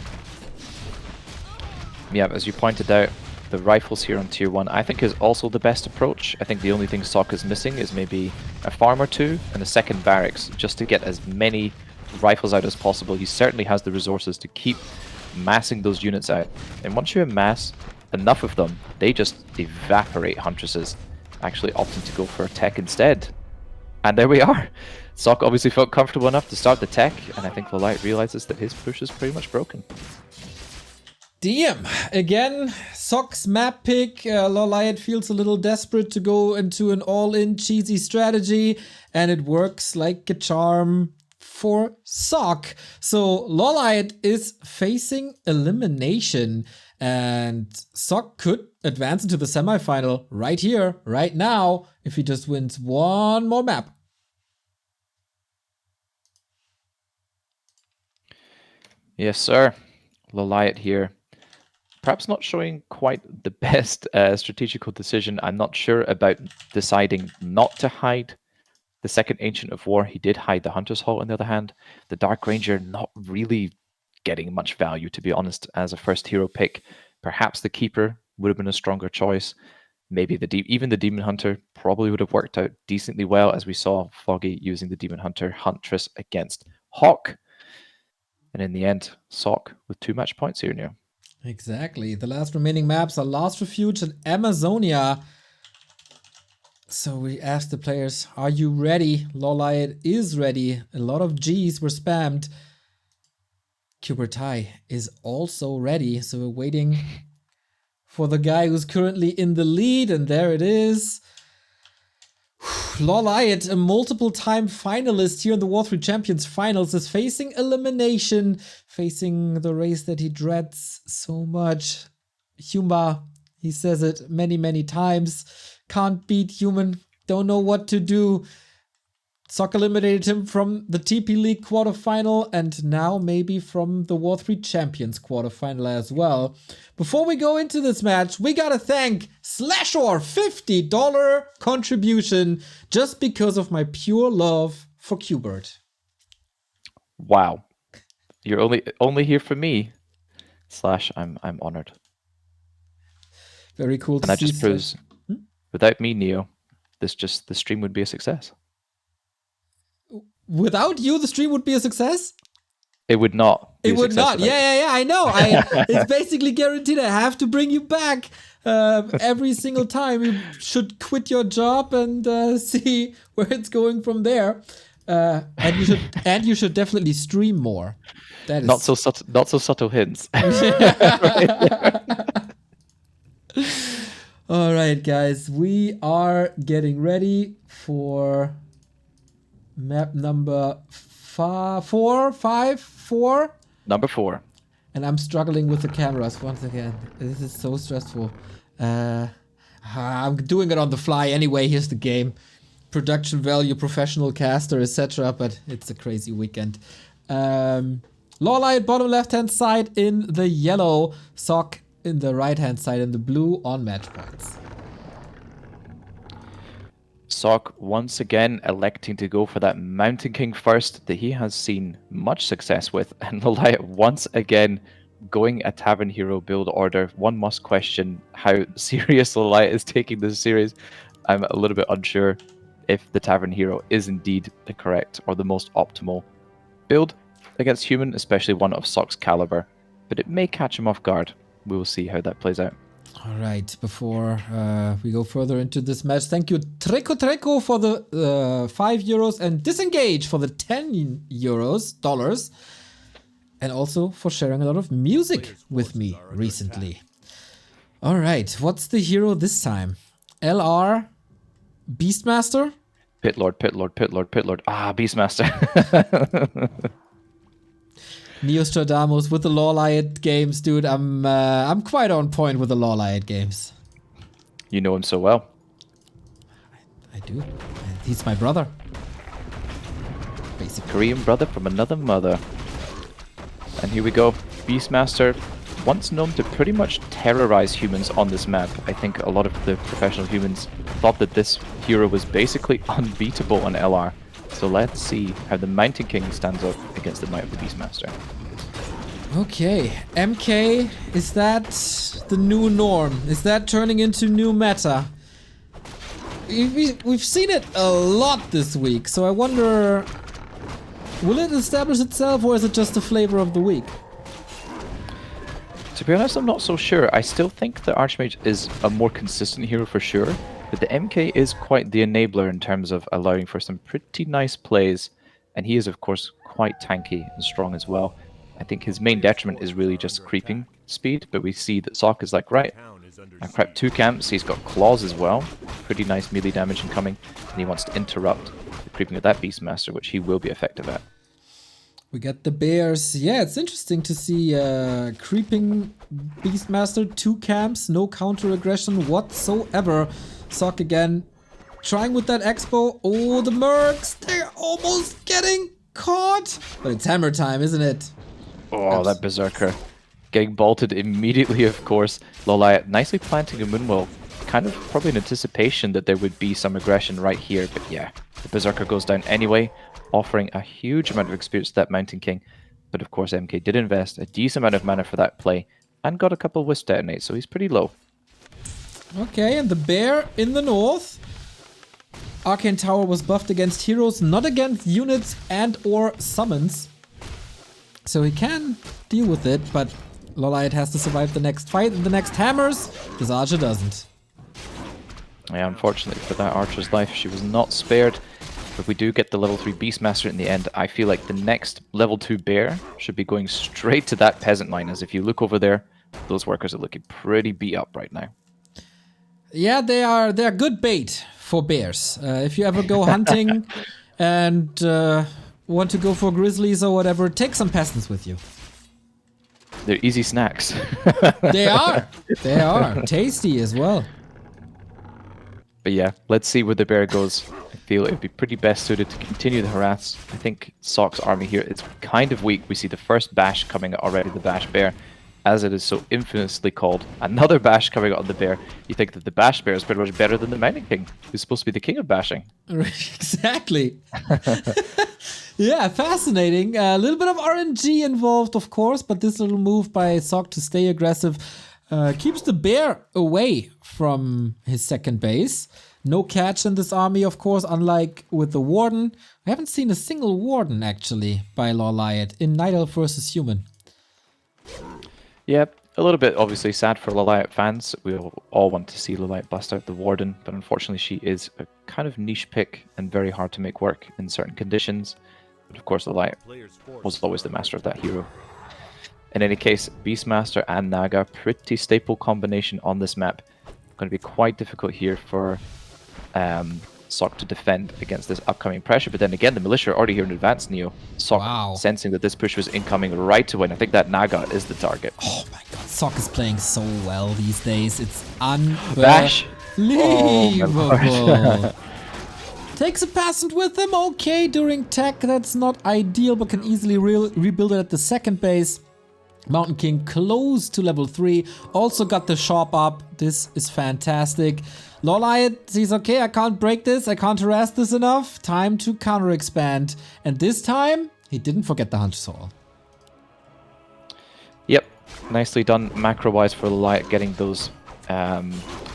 Yeah, as you pointed out, the rifles here on tier 1 I think is also the best approach. I think the only thing Sok is missing is maybe a farm or 2 and a second barracks, just to get as many rifles out as possible. He certainly has the resources to keep massing those units out. And once you amass enough of them, they just evaporate Huntresses, actually opting to go for a tech instead. And there we are. Sok obviously felt comfortable enough to start the tech, and I think LawLiet realizes that his push is pretty much broken. DM, again, Sok's map pick. LawLiet feels a little desperate to go into an all-in cheesy strategy, and it works like a charm for Sok. So LawLiet is facing elimination, and Sok could advance into the semifinal right here, right now, if he just wins one more map. Yes, sir. LawLiet here. Perhaps not showing quite the best strategical decision. I'm not sure about deciding not to hide the second Ancient of War. He did hide the Hunter's Hall on the other hand. The Dark Ranger not really getting much value, to be honest, as a first hero pick. Perhaps the Keeper would have been a stronger choice. Maybe even the Demon Hunter probably would have worked out decently well, as we saw Foggy using the Demon Hunter Huntress against Hawk. And in the end, Sok with 2 match points here now. Exactly. The last remaining maps are Last Refuge and Amazonia. So we asked the players, are you ready? LawLiet is ready. A lot of G's were spammed. Quberte is also ready. So we're waiting for the guy who's currently in the lead, and there it is. LawLiet, a multiple-time finalist here in the W3Champions finals, is facing elimination, facing the race that he dreads so much. Huma, he says it many, many times. Can't beat human, don't know what to do. Sok eliminated him from the TP League quarterfinal and now maybe from the W3Champions quarterfinal as well. Before we go into this match, we gotta thank Slashor, $50 contribution just because of my pure love for Quberte. Wow. You're only here for me. Slash, I'm honored. Very cool to and that see. just proves, without me, Neo, the stream would be a success. Without you, the stream would be a success? It would not. It would not. Yeah, I know. It's basically guaranteed. I have to bring you back every single time. You should quit your job and see where it's going from there. And you should definitely stream more. That is not so subtle hints. All right, guys, we are getting ready for map number 4. Number 4. And I'm struggling with the cameras once again. This is so stressful. I'm doing it on the fly anyway. Here's the game. Production value, professional caster, etc. But it's a crazy weekend. LawLiet bottom left-hand side in the yellow. Sock in the right-hand side in the blue on match points. Sock once again electing to go for that Mountain King first that he has seen much success with, and LawLiet once again going a Tavern Hero build order. One must question how serious LawLiet is taking this series. I'm a little bit unsure if the Tavern Hero is indeed the correct or the most optimal build against human, especially one of Sock's caliber, but it may catch him off guard. We will see how that plays out. All right, before we go further into this match, thank you Treco for the €5 and Disengage for the $10, and also for sharing a lot of music with me recently. All right, what's the hero this time? LR Beastmaster? Pitlord. Ah, Beastmaster. Neostradamus with the LawLiet games, dude. I'm quite on point with the LawLiet games. You know him so well. I do. He's my brother. Basically. Korean brother from another mother. And here we go. Beastmaster, once known to pretty much terrorize humans on this map. I think a lot of the professional humans thought that this hero was basically unbeatable on LR. So let's see how the Mountain King stands up against the Might of the Beastmaster. Okay, MK, is that the new norm? Is that turning into new meta? We've seen it a lot this week, so I wonder, will it establish itself or is it just the flavor of the week? To be honest, I'm not so sure. I still think the Archmage is a more consistent hero for sure, but the MK is quite the enabler in terms of allowing for some pretty nice plays, and he is of course quite tanky and strong as well. I think his main detriment is really just creeping speed, but we see that Sock is like, right, I've prepped 2 camps, he's got claws as well, pretty nice melee damage incoming, and he wants to interrupt the creeping of that Beastmaster, which he will be effective at. We got the bears. Yeah, it's interesting to see creeping Beastmaster, 2 camps, no counter aggression whatsoever. Sock again, trying with that expo. Oh, the mercs, they're almost getting caught. But it's hammer time, isn't it? Oh, that Berserker. Getting bolted immediately, of course. LawLiet nicely planting a Moonwell, kind of probably in anticipation that there would be some aggression right here. But yeah, the Berserker goes down anyway, offering a huge amount of experience to that Mountain King. But of course, MK did invest a decent amount of mana for that play and got a couple of Wisp detonates, so he's pretty low. Okay, and the bear in the north. Arcane Tower was buffed against heroes, not against units and or summons. So he can deal with it, but LawLiet has to survive the next fight and the next hammers. This archer doesn't. Yeah, unfortunately for that archer's life, she was not spared. If we do get the level 3 Beastmaster in the end, I feel like the next level 2 bear should be going straight to that peasant line, as if you look over there, those workers are looking pretty beat up right now. Yeah, they're good bait for bears. If you ever go hunting and want to go for grizzlies or whatever, take some peasants with you. They're easy snacks. They are. They are. Tasty as well. But yeah, let's see where the bear goes. I feel it would be pretty best suited to continue the harass. I think Sock's army here is kind of weak. We see the first bash coming already, the bash bear, as it is so infamously called. Another bash coming out on the bear. You think that the bash bear is pretty much better than the Mountain King, who's supposed to be the king of bashing. Exactly. Yeah, fascinating. A little bit of RNG involved, of course, but this little move by Sock to stay aggressive keeps the bear away from his second base. No catch in this army, of course, unlike with the Warden. I haven't seen a single Warden, actually, by LawLiet in Night Elf versus Human. Yeah, a little bit obviously sad for LawLiet fans. We all want to see LawLiet bust out the Warden, but unfortunately she is a kind of niche pick and very hard to make work in certain conditions. But of course LawLiet was always the master of that hero. In any case, Beastmaster and Naga, pretty staple combination on this map. Going to be quite difficult here for Sock to defend against this upcoming pressure. But then again, the Militia are already here in advance, Neo. Sock sensing that this push was incoming right away. And I think that Naga is the target. Oh my god, Sock is playing so well these days. It's unbelievable. Bash. Oh, takes a peasant with him, okay, during tech, that's not ideal, but can easily rebuild it at the second base. Mountain King close to level 3, also got the shop up, this is fantastic. LawLiet sees, okay, I can't break this, I can't harass this enough, time to counter expand. And this time, he didn't forget the Hunter Soul. Yep, nicely done macro-wise for LawLiet, getting those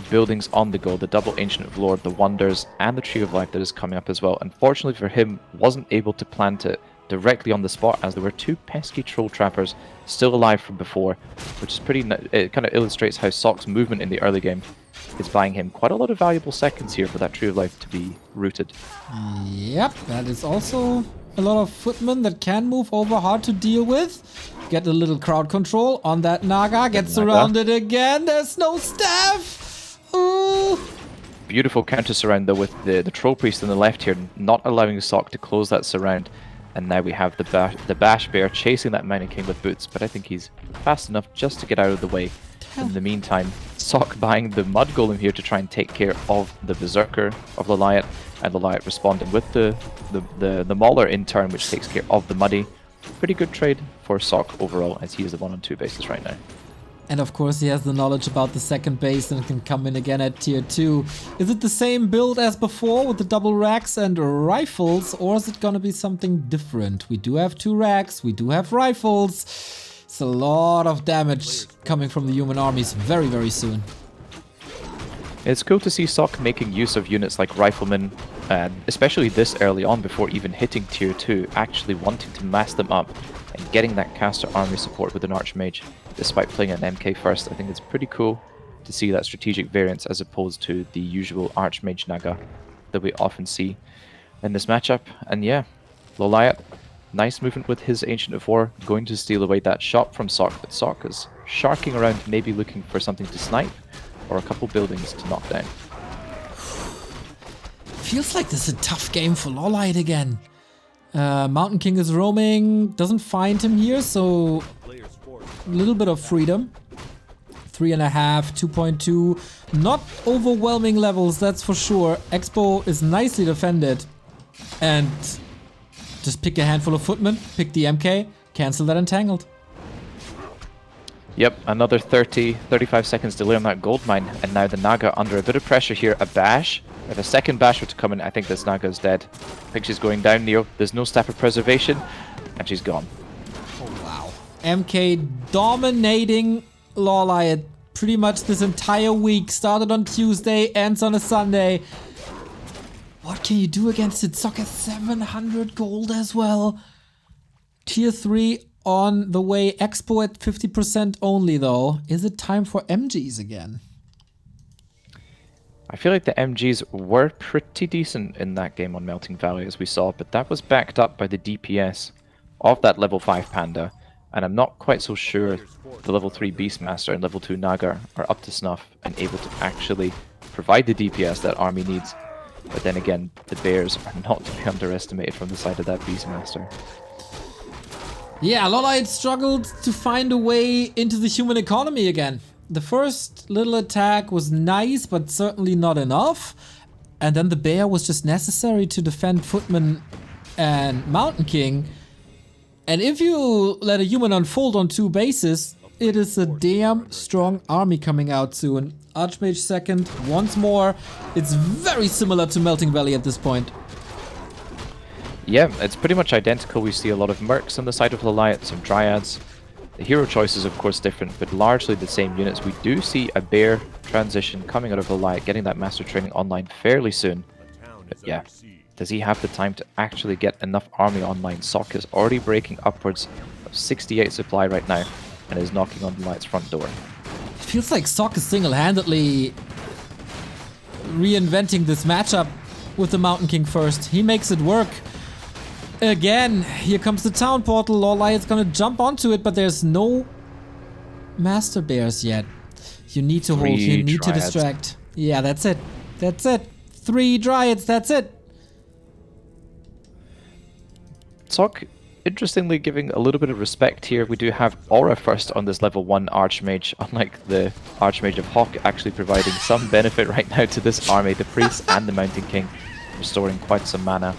buildings on the go, the double Ancient of Lore, the Wonders, and the Tree of Life that is coming up as well. Unfortunately for him, wasn't able to plant it directly on the spot as there were 2 pesky Troll Trappers still alive from before, which is pretty, it kind of illustrates how Sock's movement in the early game is buying him quite a lot of valuable seconds here for that Tree of Life to be rooted. Yep, that is also a lot of footmen that can move over, hard to deal with. Get a little crowd control on that Naga, gets surrounded again, there's no staff! Ooh. Beautiful counter surround though with the Troll Priest on the left here, not allowing Sock to close that surround. And now we have the Bash Bear chasing that Mountain King with boots, but I think he's fast enough just to get out of the way. In the meantime, Sock buying the Mud Golem here to try and take care of the Berserker of LawLiet, and LawLiet responding with the Mauler in turn, which takes care of the Muddy. Pretty good trade for Sock overall, as he is the 1-on-2 basis right now. And of course he has the knowledge about the second base and can come in again at tier 2. Is it the same build as before with the double racks and rifles, or is it gonna be something different? We do have 2 racks, we do have rifles. It's a lot of damage coming from the human armies very, very soon. It's cool to see Sock making use of units like Riflemen, especially this early on before even hitting tier 2, actually wanting to mass them up and getting that caster army support with an Archmage, despite playing an MK first. I think it's pretty cool to see that strategic variance as opposed to the usual Archmage Naga that we often see in this matchup. And yeah, LawLiet, nice movement with his Ancient of War, going to steal away that shot from Sock, but Sock is sharking around, maybe looking for something to snipe or a couple buildings to knock down. Feels like this is a tough game for LawLiet again. Mountain King is roaming, doesn't find him here, so a little bit of freedom. 3.5, 2.2, not overwhelming levels, that's for sure. Expo is nicely defended, and just pick a handful of footmen, pick the MK, cancel that Entangled. Yep, another 35 seconds delay on that gold mine, and now the Naga under a bit of pressure here. A bash. If a second bash were to come in, I think this Naga is dead. I think she's going down, Neo. There's no Staff of Preservation, and she's gone. Oh, wow. MK dominating LawLiet pretty much this entire week. Started on Tuesday, ends on a Sunday. What can you do against it? Sock has 700 gold as well. Tier 3 on the way. Expo at 50% only, though. Is it time for MGs again? I feel like the MGs were pretty decent in that game on Melting Valley, as we saw, but that was backed up by the DPS of that level 5 Panda, and I'm not quite so sure the level 3 Beastmaster and level 2 Naga are up to snuff and able to actually provide the DPS that army needs. But then again, the Bears are not to be underestimated from the side of that Beastmaster. Yeah, LawLiet struggled to find a way into the human economy again. The first little attack was nice, but certainly not enough. And then the bear was just necessary to defend Footman and Mountain King. And if you let a human unfold on 2 bases, it is a damn strong army coming out soon. Archmage second, once more. It's very similar to Melting Valley at this point. Yeah, it's pretty much identical. We see a lot of Mercs on the side of LawLiet, some Dryads. The hero choice is of course different, but largely the same units. We do see a bear transition coming out of LawLiet, getting that master training online fairly soon. But yeah, does he have the time to actually get enough army online? Sock is already breaking upwards of 68 supply right now and is knocking on LawLiet's front door. It feels like Sock is single-handedly reinventing this matchup with the Mountain King first. He makes it work. Again, here comes the town portal. LawLiet's gonna jump onto it, but there's no Master Bears yet. You need to hold, you need to distract. Yeah, that's it. That's it. 3 Dryads, that's it. Sock, interestingly, giving a little bit of respect here. We do have Aura first on this level 1 Archmage, unlike the Archmage of Hawk, actually providing some benefit right now to this army. The Priest and the Mountain King restoring quite some mana.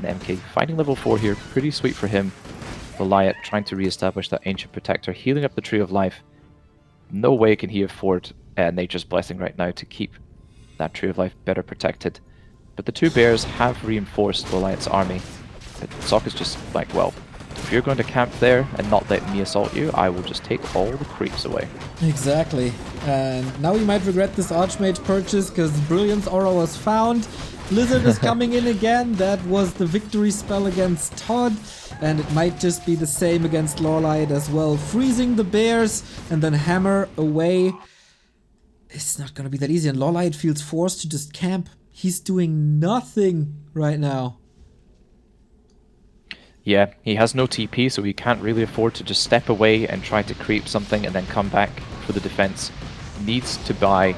And MK finding level 4 here, pretty sweet for him. LawLiet trying to re-establish that Ancient Protector, healing up the Tree of Life. No way can he afford Nature's Blessing right now to keep that Tree of Life better protected. But the 2 bears have reinforced LawLiet's army. But Sock is just like, well, if you're going to camp there and not let me assault you, I will just take all the creeps away. Exactly. And now you might regret this Archmage purchase because Brilliance Aura was found. Blizzard is coming in again. That was the victory spell against Todd. And it might just be the same against LawLiet as well. Freezing the bears and then hammer away. It's not going to be that easy. And LawLiet feels forced to just camp. He's doing nothing right now. Yeah, he has no TP, so he can't really afford to just step away and try to creep something and then come back for the defense. Needs to buy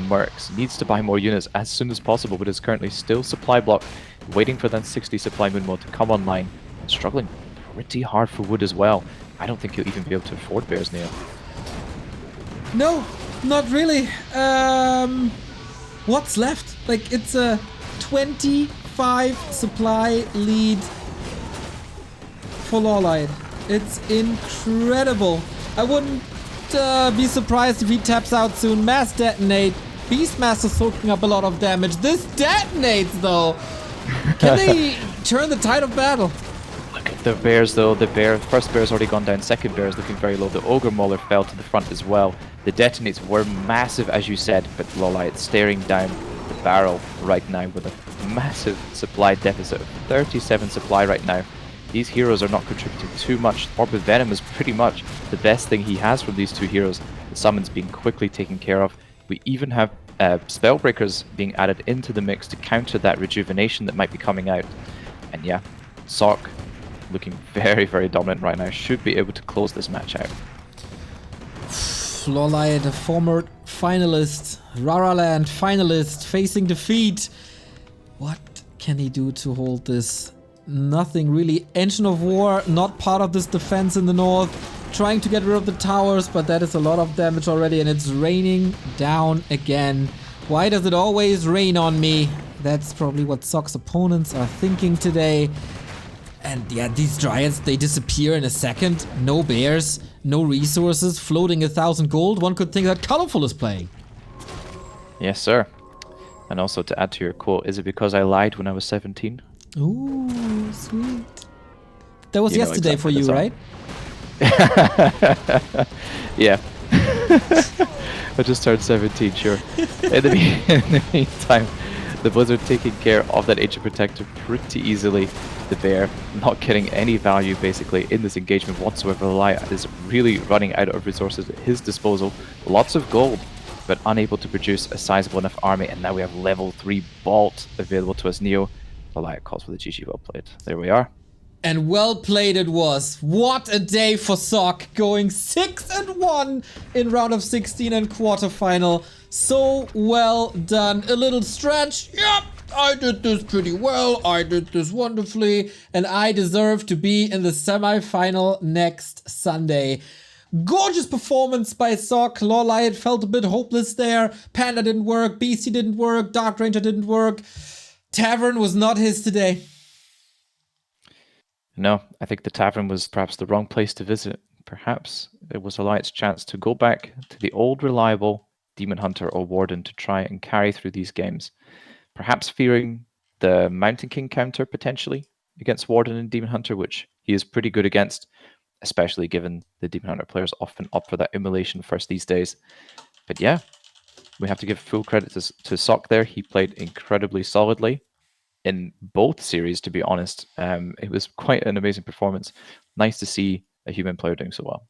mercs, needs to buy more units as soon as possible, but is currently still supply blocked, waiting for that 60 supply moon mode to come online, and struggling pretty hard for wood as well. I don't think he'll even be able to afford bears, Neo. No, not really. What's left? Like, it's a 25 supply lead for LawLiet. It's incredible. I wouldn't be surprised if he taps out soon. Mass detonate. Beastmaster's soaking up a lot of damage. This detonates though. Can they turn the tide of battle? Look at the bears though. The first bear's already gone down. Second bear's looking very low. The Ogre Mauler fell to the front as well. The detonates were massive, as you said, but LawLiet staring down the barrel right now with a massive supply deficit of 37 supply right now. These heroes are not contributing too much. Orb of Venom is pretty much the best thing he has from these 2 heroes. The summons being quickly taken care of. We even have Spellbreakers being added into the mix to counter that rejuvenation that might be coming out. And yeah, Sock looking very, very dominant right now. Should be able to close this match out. LawLiet, a former finalist, Raraland finalist, facing defeat. What can he do to hold this? Nothing really. Engine of War, not part of this defense in the north. Trying to get rid of the towers, but that is a lot of damage already, and it's raining down again. Why does it always rain on me? That's probably what Sock's opponents are thinking today. And yeah, these Dryads, they disappear in a second. No bears, no resources, floating 1,000 gold. One could think that Colorful is playing. Yes, sir. And also to add to your quote, is it because I lied when I was 17? Ooh, sweet. That was You know yesterday exactly for you, right? Yeah. I just turned 17, sure. In the meantime, the Blizzard taking care of that Ancient Protector pretty easily. The bear not getting any value basically in this engagement whatsoever. LawLiet is really running out of resources at his disposal. Lots of gold, but unable to produce a sizable enough army, and now we have level 3 Bolt available to us. Neo, LawLiet calls for the GG. Well played. There we are. And well played it was. What a day for Sock, going 6-1 in round of 16 and quarterfinal. So well done. A little stretch. Yep, I did this pretty well. I did this wonderfully. And I deserve to be in the semi-final next Sunday. Gorgeous performance by Sock. LawLiet felt a bit hopeless there. Panda didn't work. BC didn't work. Dark Ranger didn't work. Tavern was not his today. No, I think the tavern was perhaps the wrong place to visit. Perhaps it was LawLiet's chance to go back to the old reliable Demon Hunter or Warden to try and carry through these games. Perhaps fearing the Mountain King counter potentially against Warden and Demon Hunter, which he is pretty good against, especially given the Demon Hunter players often opt for that immolation first these days. But yeah, we have to give full credit to Sock there. He played incredibly solidly in both series, to be honest. It was quite an amazing performance. Nice to see a human player doing so well.